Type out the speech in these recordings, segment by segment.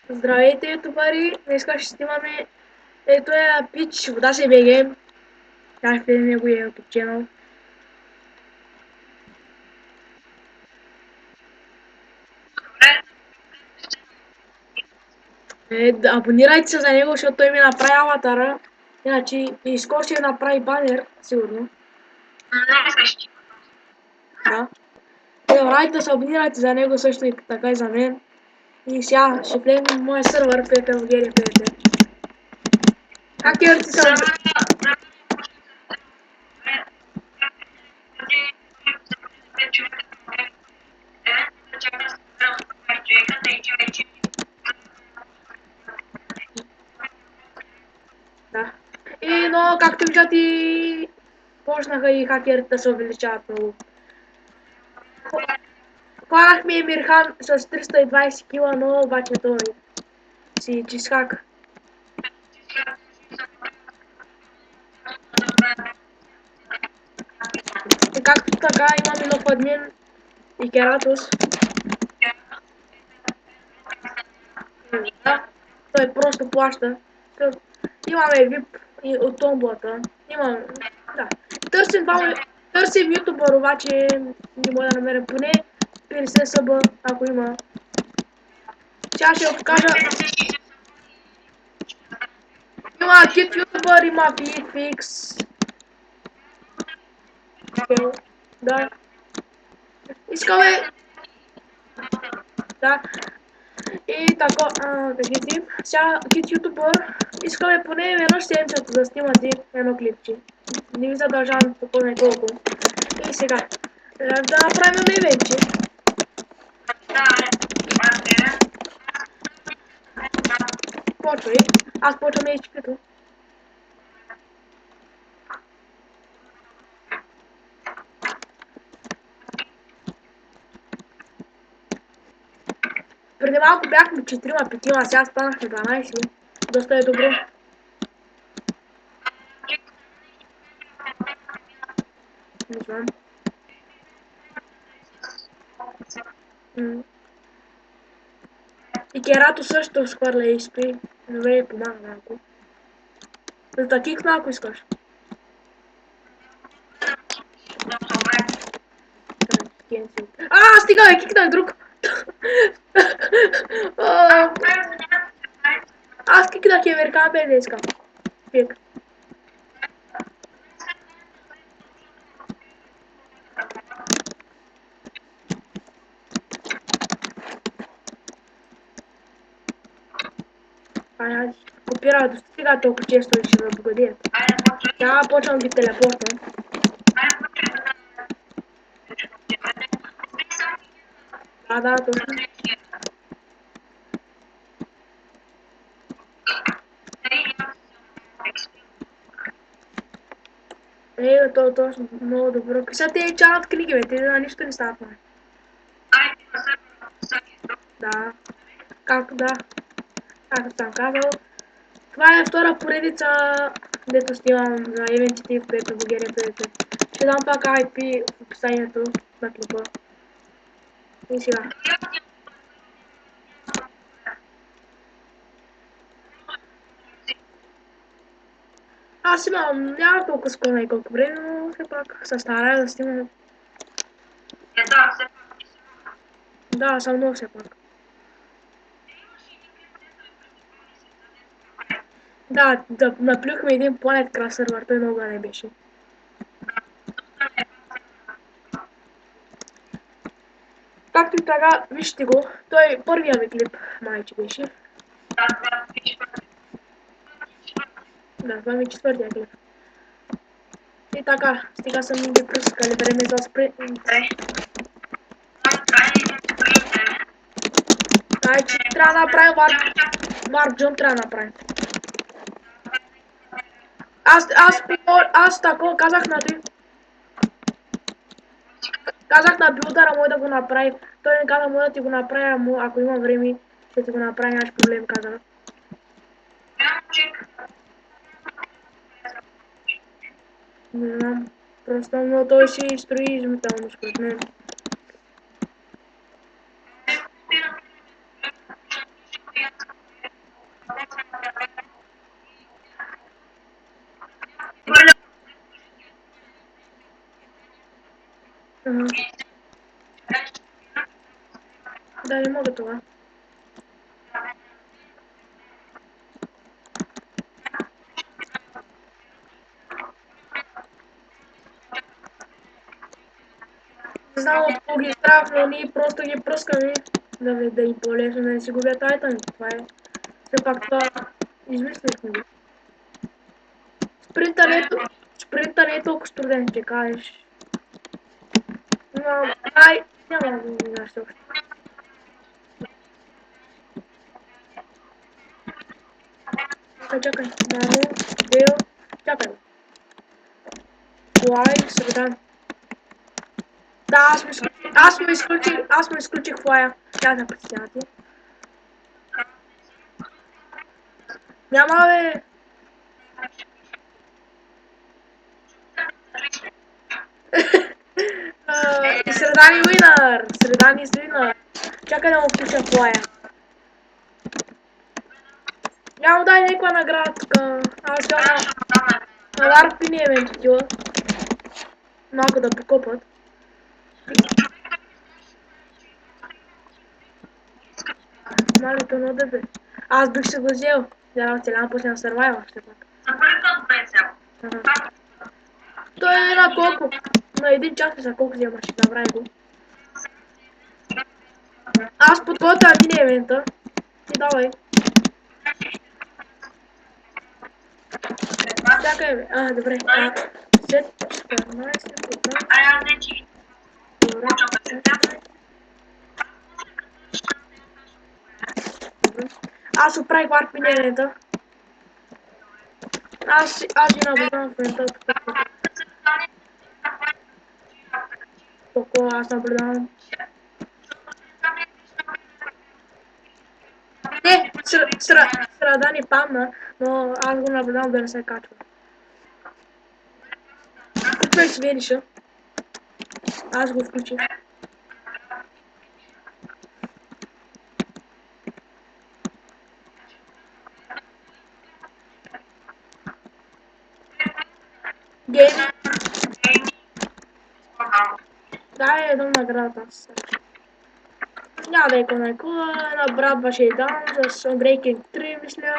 Здравейте, ютубъри! Днеска ще снимаме ето е пич, вода се БГ. Както е неговия YouTube channel. Абонирайте се за него, защото той ми направи аватара. Иначе и скоро ще направи банер, сигурно. Да. Давайте да се абонирайте за него също и така и за мен. И сега ще влезем в моя сървър, Петър в GRPT. Хакерите са... Да. И, но, както виждате, почнаха и хакерите да се увеличават много. Хванахме Емирхан с 320 кила, но обаче той си чистхак. И както така имаме нов админ и Кератус. Да, той просто плаща. Имаме VIP и от томбулата. Имаме, да. Търсим ютубър, обаче не мога да намеря поне 50 съба, ако има. Сега ще го покажа. Има кит ютубър, има VFX. Да. Искаме. Да. И така, да видим. Сега кит ютубър. Искаме поне веднъж седмицата да снимате едно клипче. Не ви задължавам по кой колко. И сега. Да направим ивенче. Почвай. Аз почвам HP-то. Преди малко бяхме 4-5, сега станахме 12. Доста е добро. Не знам. И Керато също схвърля HP. Добре, помага малко. За да кикс малко искаш. Стига бе, кикнах друг. Аз кикнах Емирхан бе днеска. Пик. Аз копирах до стига толкова често и ще ме погодят. Сега почвам ги телепортвам. Да, точно. То е точно много добро. Сега те чанат книги, бе, те на нищо не стават, май. Да. Както да. Както съм казал. Това е втора поредица, дето снимам за ивентите, в което GRPT. Ще дам пак IP в описанието на клипа. И сега. Аз няма толкова скоро и колко време, но все пак се старая да снимам. Да, съм много все пак. Да, наплюхме един планет красървър, той много не беше. Както и така, вижте го, той първия ми клип, майче беше. Да, това ми е четвъртия клип. И така, стига са ми ги пръскали време за спринт. Че трябва да направим варп джумп, трябва да направим. Аз тако казах на той. Казах на билдъра мой да го направи. Той ми каза мой да ти го направя, ако има време, ще ти го направя, нямаш проблем, казах. Не знам. Просто но той си строи изумително според мен. Ага. Да, не мога това. Не знам от кого ги е страх, но ние просто ги пръскаме. Да им по-лесно да не си губят айтъми. Това е. Все пак това измислихме го. Спринта не е толкова труден, ще кажеш. Но няма да го знаеш още. Чакай. Мамо, Део, чакай. Флай, среда. Да, аз му изключих флая. Тя да притеснява ти. Няма бе. И среда ни уинър. Среда ни свинър. Чакай да му включа флая. Няма дай някаква награда тук. Аз гледам на ларпини евентитива. Малко да покопат. Малето на дебе. Аз бих се го взел. Да, целям после на Survivor все пак. Ага. Той е на колко? На един час за колко вземаш? Направи го. Аз подготвям мини евента. Ти давай. Чакай бе. Добре. След 14, 15. Добре. Аз оправих варп мини евента. Аз ги наблюдавам в момента. Току аз наблюдавам. Не, среда ни падна, но аз го наблюдавам да не се качва. Включвай си Вениша. Аз го включих. Гейми. Дай едно награда аз. Няма да е кой на брат ще дам с Unbreaking 3 мисля.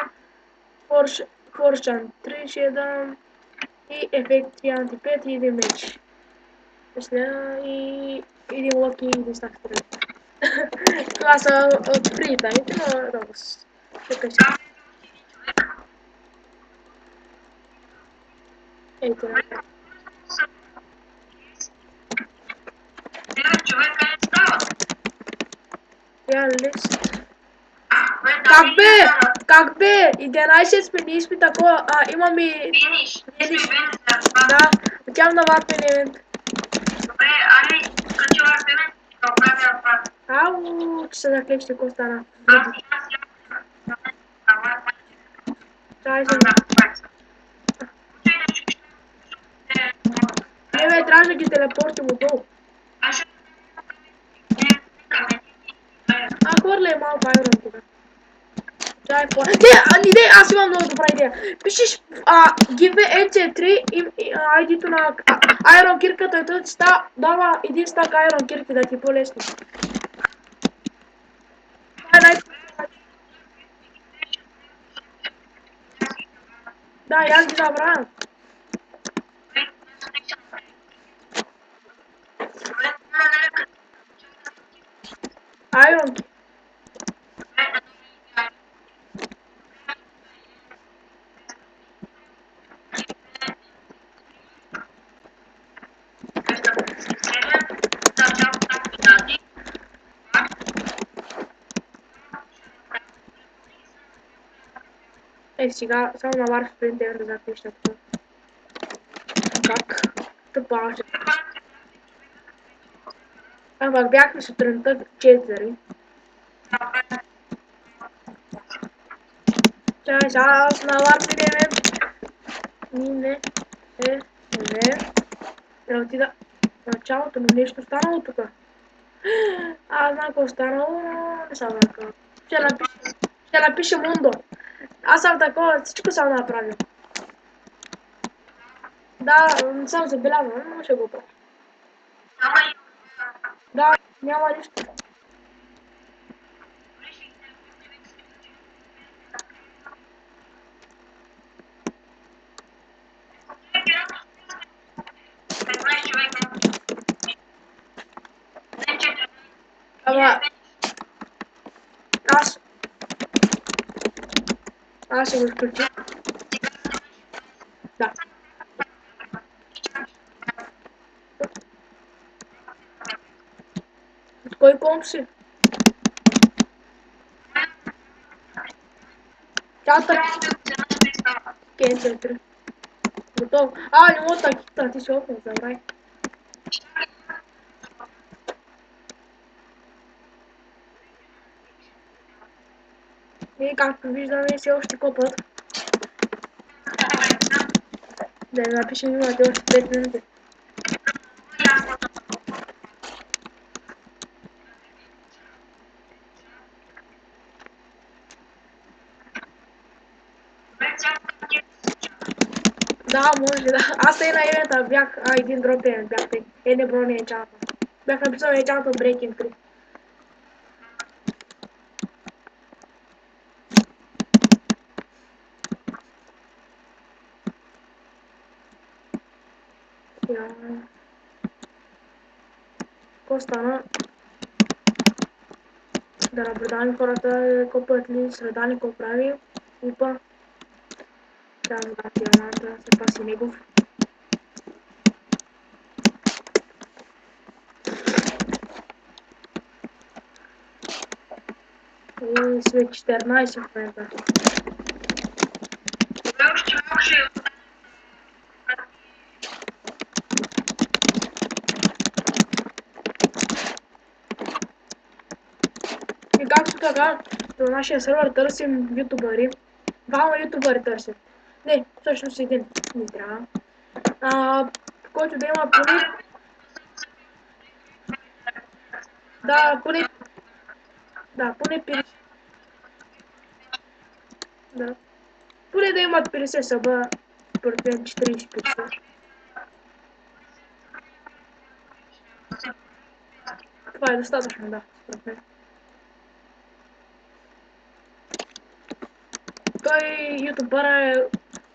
Fortune 3 ще дам. И ефект 3 анти-5 и един меч. Мисля и един лъки и един стак стрелят. Това са пританите на Робос. Чакай си. Ей, това. Я лист. Как бе? 11 сме, ние сме такова. Имаме... Финиш. Да, отивам на варпен евент. Добре, али, скачи варпен евент, да оправя варпен. Ау, че се заклещи, какво стана? Чай се. Не бе, трябваше да ги телепортим отдолу. Хвърля малко айрон тук. Чай, не, аз имам много добра идея. Пишеш give NC3 и ID-то на Iron кирката и той ти дава един стак Iron кирки да ти е по-лесно. Да, и аз ги забравям. Iron. Сега само на варф принтер да запиша тук. Как? Тъпа още. Амpak бяхме сутринта 4. Чай, аз на варф не. Трябва да отида в началото, но нещо станало тук. Аз знам какво станало, но не съм така. Ще напиша Мундо. Аз съм такова, всичко съм направил. Да, не съм забелязвал, но ще го правя. Да, няма нищо. Ама аз, аз ще го изключа. Да. От кой комп си? Чата. Кен 4. Готово. Не мога да хитна, ти си опен, забрай. И както виждаме, все още копът. Да ми напишем, имате още 5 минути. Да, може да. Аз и на ивента бях, един дропен бях те. Не бро не е чата. Бях написал е чата от Breaking 3. Какво стана? Да наблюдаваме хората, копът ли, среда ли, какво прави. И па, трябва да диаманта, все пак си негов. И сме 14 в момента. И както така, на нашия сервер търсим ютубъри. Двама ютубъри търсим. Не, всъщност един ни трябва. Който да има поне... Да, поне... Да, поне 50... Да. Поне да имат 50 съба, според мен 40-50. Това е достатъчно, да, според мен. Той ютубър е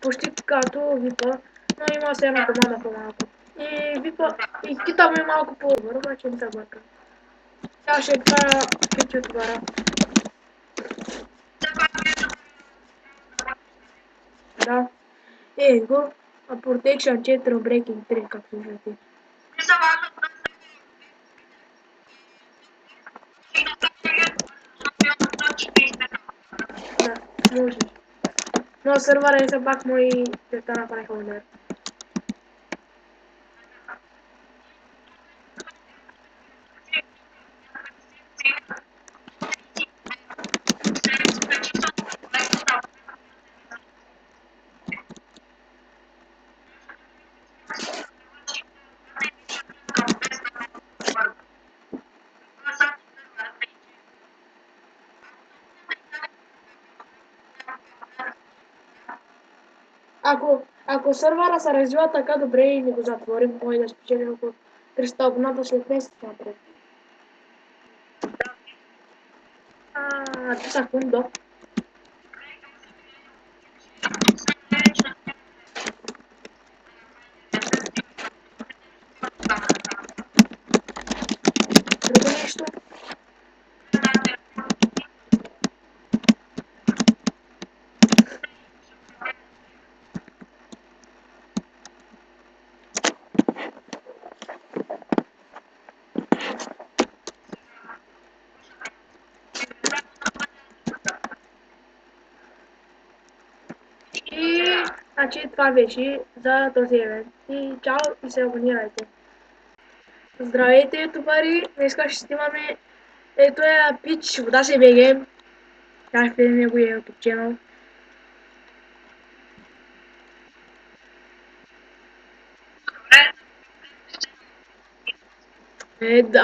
почти като Випа, но има се една команда по-малко. И Випа, и кита му е малко по-добър, обаче не се бърка. Сега ще правя пит ютубъра. Да. Го, Protection 4 Breaking 3, както виждате. Да, може. Но сервера е все пак мои деца направиха удар. Ако сервера се развива така добре и ни го затворим, може да спечелим около 300 абоната след месец напред. Секундо. Друго нещо? И значи това беше за този евент. И чао и се абонирайте. Здравейте, ютубъри! Днеска ще снимаме ето е пич, вода се БГ. Както е неговия YouTube channel.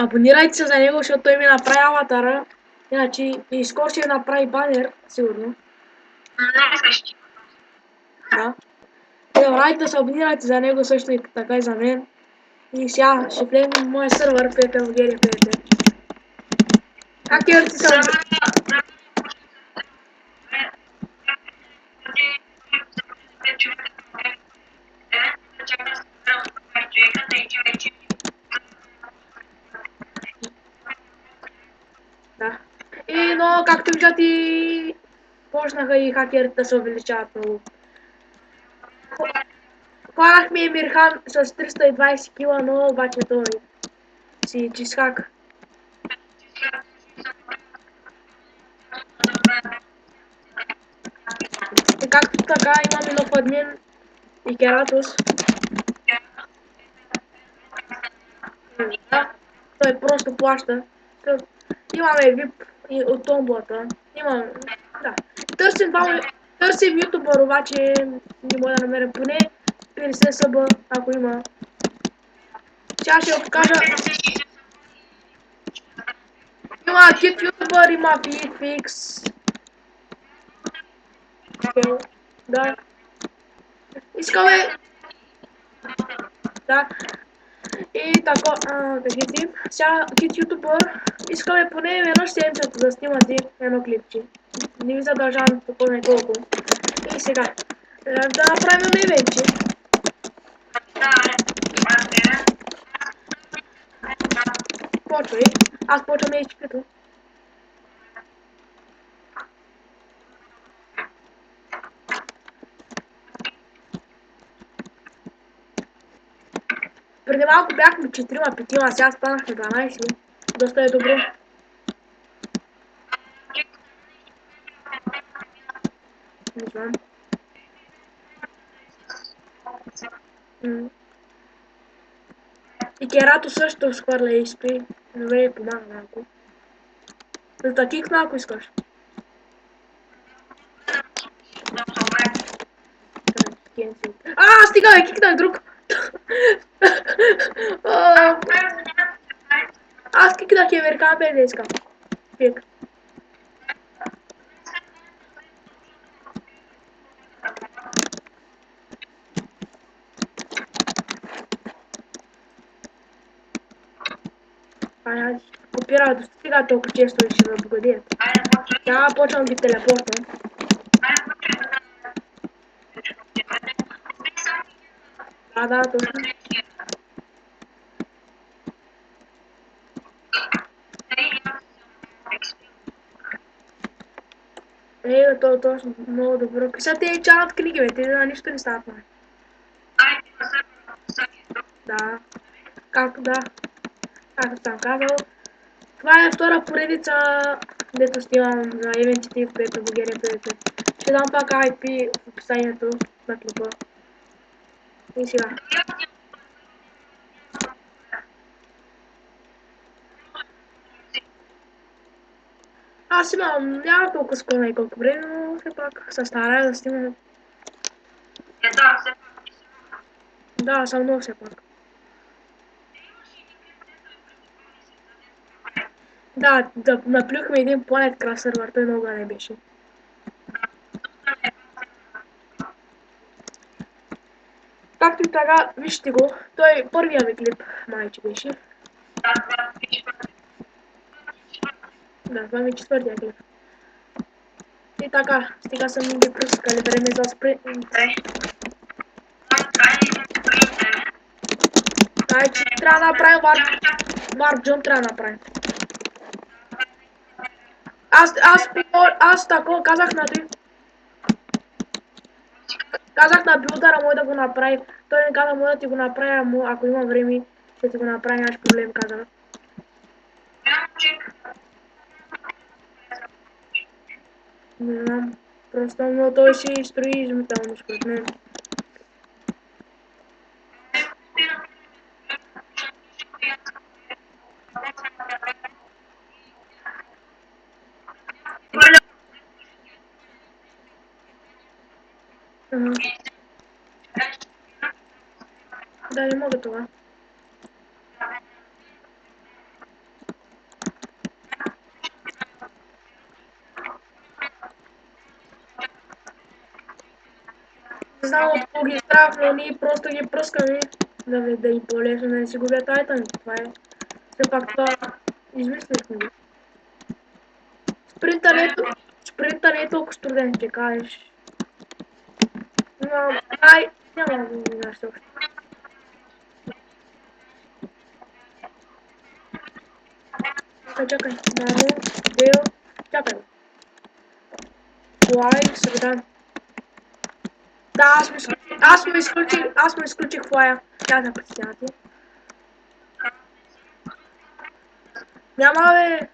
Абонирайте се за него, защото той ми направи аватара. Иначе и скоро ще направи банер, сигурно. Да. Забравяйте да се абонирайте за него също и така и за мен. И сега ще влезем в моя сървър PvP Bulgaria PvP. Хакерите са... Да. И, но, както виждате, почнаха и хакерите да се увеличават много. Хванахме Емирхан с 320 кила, но обаче той си чизхак. И както така имаме нов админ и Кератус. Да, той просто плаща. Имаме VIP и от томбулата. Имам, да. Търсим ютубър, обаче не мога да намеря поне 50 съба, ако има. Сега ще я покажа. Има кит ютубър, има фикс. Да. Искаме. Да. И така, кажете, сега кит ютубър, искаме поне веднъж седмицата да снимате едно клипче. Не ви задължавам по кой колко. И сега, да направим ивенче. Почвай. Аз почвам HP-то. Преди малко бяхме 4-5, сега станахме 12. Доста е добро. Не знам. И Керато също схвърля HP. Добре, помага малко. Да кикна, ако искаш. Стига, бе, кикнах друг. Аз кикнах Емирхан, бе, не искам. Пик. Аз копирах до стига толкова често и ще ме погодят. Сега почвам ги телепортвам. Да, точно. То е точно много добро. Сега те чанат книги, бе, те на нищо не стават, май. Да. Както съм казал. Това е втора поредица, дето снимам за ивентите в PvP Bulgaria PvP. Ще дам пак IP в описанието на клипа. И сега. Аз имам, няма толкова скоро и колко време, но все пак се старая да снимам. Да, съм много все пак. Да, наплюхме един Planet Craft сервер, той много не беше. Както и така, вижте го, той първия ми клип, майче беше. Да, това ми е четвъртия клип. И така, стига съм ги пръскали, време за спринт. Ай, че трябва да направим Warp Jump, трябва да направим. Аз тако казах на той. Казах на билдъра мой да го направи. Той ми каза мой да ти го направя, ако има време, ще ти го направя, нямаш проблем, казах. Не знам. Просто но той си строи изумително според мен. Да, не мога това. Не знам от кого ги страх, но ние просто ги пръскаме. да им по-лесно да не си губят айтъм. Това е. Все пак това измислихме го. Спринта не е толкова труден, ще кажеш. Но, няма да ми знаеш още. Чакай, мамо, Део, чакай. Лай, среда. Да, аз му изключих флая. Тя да притеснява ти. Няма бе.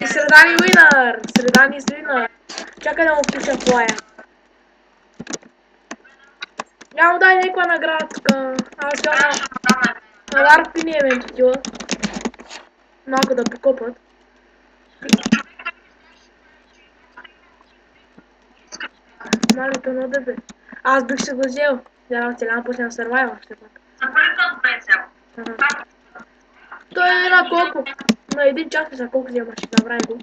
И среда ни уинър. Среда ни уинър. Чакай да му включа флая. Няма дай някаква награда тук. Аз гледам на Ларпини евент отива. Малко да покопат. Нали, то на бебе. Аз бих се го взел. Да оцелявам после на Survivor все пак. Той е на колко? На един час за колко вземаш? Направи го.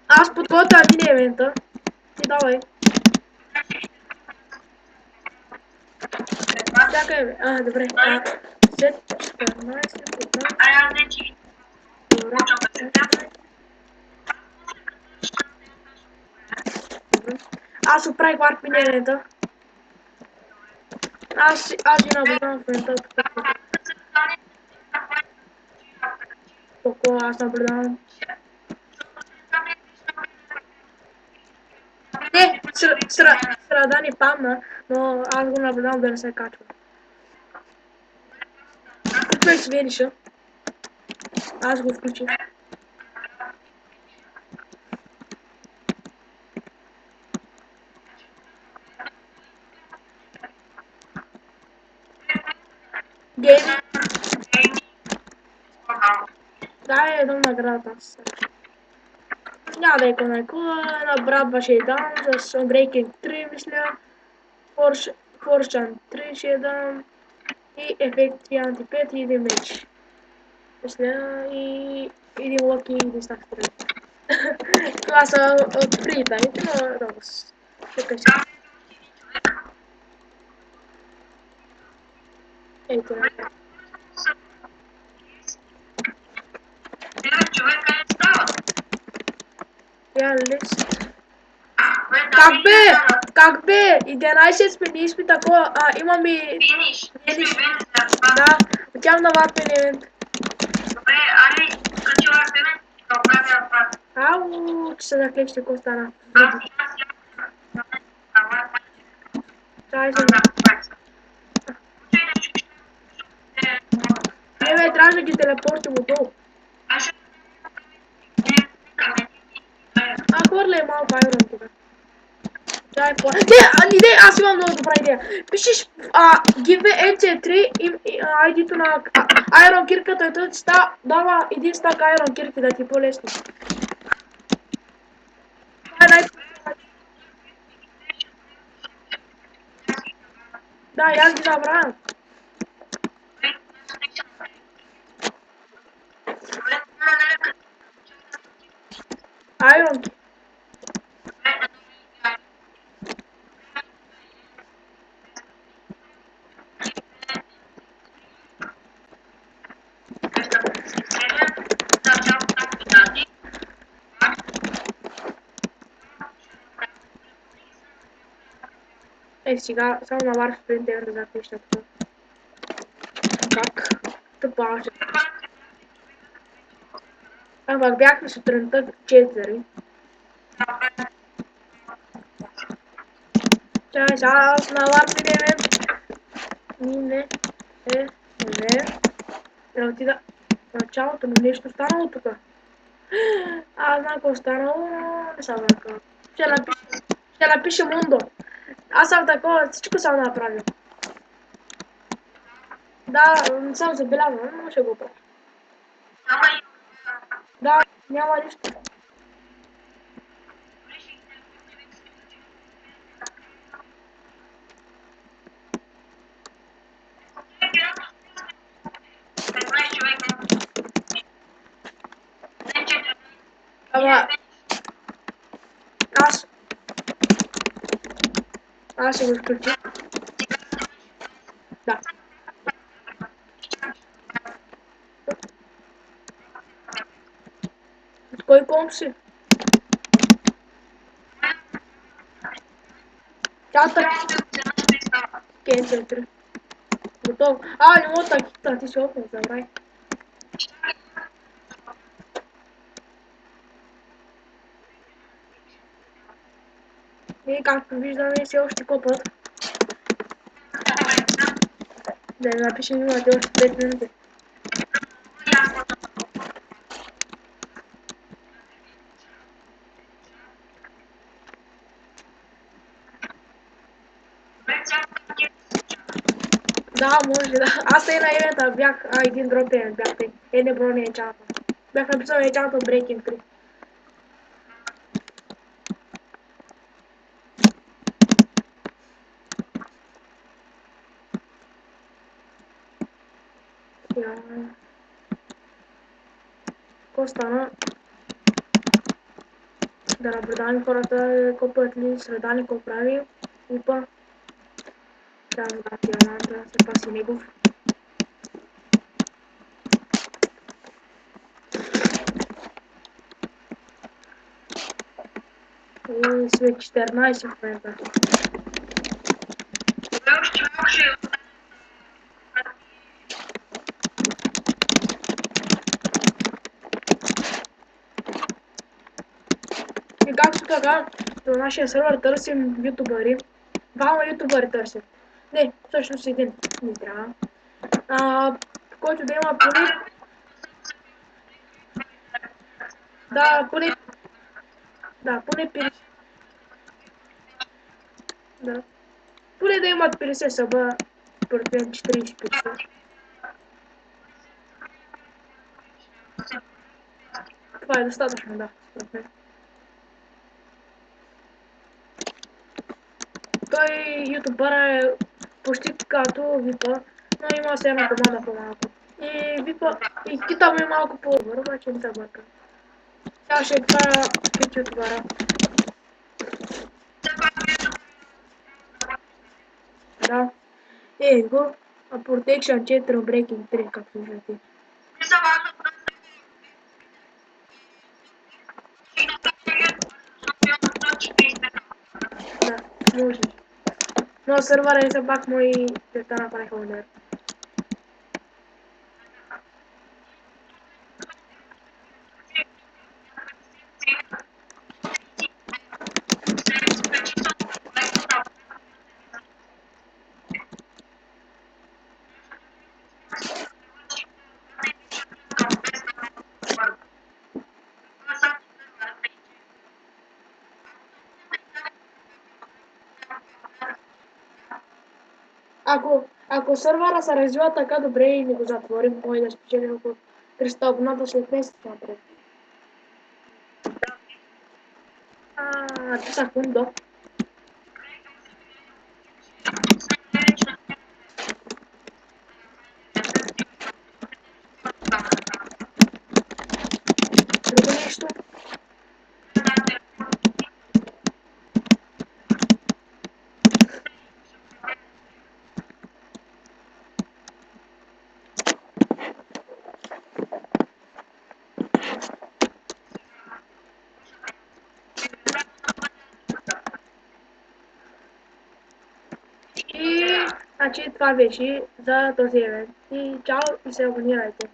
Аз подготвям мини евента. Ти давай. Чакай бе. Добре. След 14, 15. Добре. Аз оправих варп мини евента. Аз ги наблюдавам в момента. Колко аз наблюдавам. Не, среда ни падна, но аз го наблюдавам да не се качва. Включвай си Вениша. Аз го включих. Гейми. Дай едно награда аз. Няма да е конекула, на брат ще дам с Unbreaking 3 мисля. Fortune 3 ще дам. И ефекти анти-5 и един меч. Мисля и един лъки и един стак стрел. Това са от фритаймите, но много с... Чакай сега. Ей, това е. Я лист. Как бе? 11 сме изпит такова. Имам и... Финиш. Да, отивам на варпен евент. Добре, али, качи варпен евент, да оправя пак. Ау, че се заклещи, какво стана? Чай се. Не бе, трябваше да ги телепортим отдолу. Хвърля малко айрон тук. Не, аз имам много добра идея. Пишеш give NC3 и ID-то на Iron кирката и той ти дава един стак Iron кирки да ти е по-лесно. Да, и аз ги забравям. Iron. Сега само на варф принтер да запиша това. Как? Тъпа ще. Пак бяхме сутринта 4. Чай, сега на варф не. Трябва отида в началото, но нещо станало тук. Знам какво станало, но не съм така. Ще напиша Мундо. Аз съм такова, всичко съм направил. Да, не съм забелязал, но ще го правя. Да, няма нищо. Ама, As. Sigur cârci. Da. Coi como se. Чата. Кенчетри. Готово. Не мога така, ти се опни, забрай. И както виждаме, все още копът. Да напишем, имате още 5 минути. Да, може да. Аз и на евента бях един дроп евент бях тъй. Не бро не е чата. Бях написал не чата от Breaking 3. Какво стана? Да наблюдаваме хората, копът ли, среда ни какво прави. Упа. Трябва да дам диаманта, все пак си негов. И след 14 в момента. И както така, на нашия сервер търсим ютубъри. Двама ютубъри търсим. Не, всъщност един ни трябва. Който да има поне... Да, поне... Да, поне 50... Да. Поне да имат 50 съба, според мен 40-50. Това е достатъчно, да, според мен. Той ютубър е почти като Випа, но има все една команда по-малко. И Випа, и кита му е малко по-добър, обаче не се бърка. Сега ще правя 5 ютубъра. Да. Го. Protection 4, Breaking 3, както виждате. Да, може. Но сервера е все пак мои дета направиха удар. Ако сервера се развива така добре и не го затворим, може да спечелим около 300 абоната след месец напред. Secondo. Друго нещо. И значи това беше за този евент. И чао и се абонирайте.